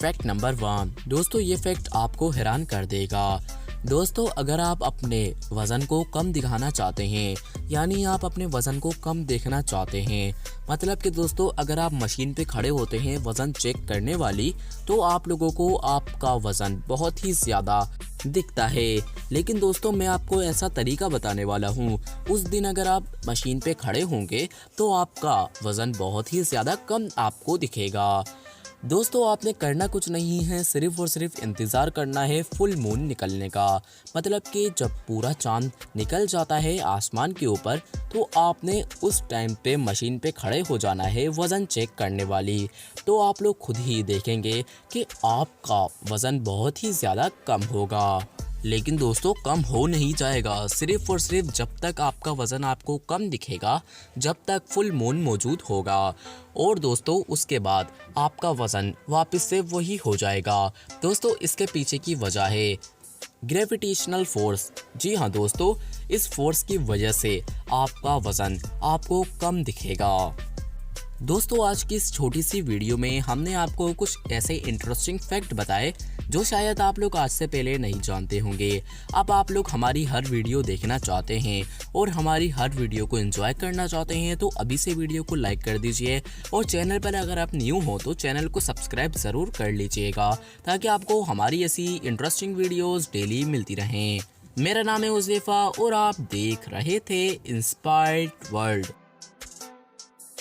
Fact number 1 दोस्तों, ये fact आपको हैरान कर देगा। दोस्तों, अगर आप अपने वज़न को कम दिखाना चाहते हैं, यानी आप अपने वज़न को कम देखना चाहते हैं, मतलब कि दोस्तों अगर आप मशीन पे खड़े होते हैं वज़न चेक करने वाली, तो आप लोगों को आपका वज़न बहुत ही ज़्यादा दिखता है। लेकिन दोस्तों मैं आपको ऐसा तरीका बताने वाला हूँ, उस दिन अगर आप मशीन पे खड़े होंगे तो आपका वज़न बहुत ही ज़्यादा कम आपको दिखेगा। दोस्तों आपने करना कुछ नहीं है, सिर्फ और सिर्फ इंतज़ार करना है फुल मून निकलने का। मतलब कि जब पूरा चांद निकल जाता है आसमान के ऊपर, तो आपने उस टाइम पे मशीन पे खड़े हो जाना है वज़न चेक करने वाली। तो आप लोग खुद ही देखेंगे कि आपका वज़न बहुत ही ज़्यादा कम होगा। लेकिन दोस्तों कम हो नहीं जाएगा, सिर्फ और सिर्फ जब तक आपका वज़न आपको कम दिखेगा, जब तक फुल मून मौजूद होगा। और दोस्तों उसके बाद आपका वज़न वापस से वही हो जाएगा। दोस्तों इसके पीछे की वजह है ग्रेविटेशनल फोर्स। जी हाँ दोस्तों, इस फोर्स की वजह से आपका वज़न आपको कम दिखेगा। दोस्तों आज की इस छोटी सी वीडियो में हमने आपको कुछ ऐसे इंटरेस्टिंग फैक्ट बताए जो शायद आप लोग आज से पहले नहीं जानते होंगे। अब आप लोग हमारी हर वीडियो देखना चाहते हैं और हमारी हर वीडियो को एंजॉय करना चाहते हैं, तो अभी से वीडियो को लाइक कर दीजिए और चैनल पर अगर आप न्यू हो तो चैनल को सब्सक्राइब ज़रूर कर लीजिएगा, ताकि आपको हमारी ऐसी इंटरेस्टिंग वीडियोज़ डेली मिलती रहें। मेरा नाम है हुज़ैफा और आप देख रहे थे इंस्पायर्ड वर्ल्ड।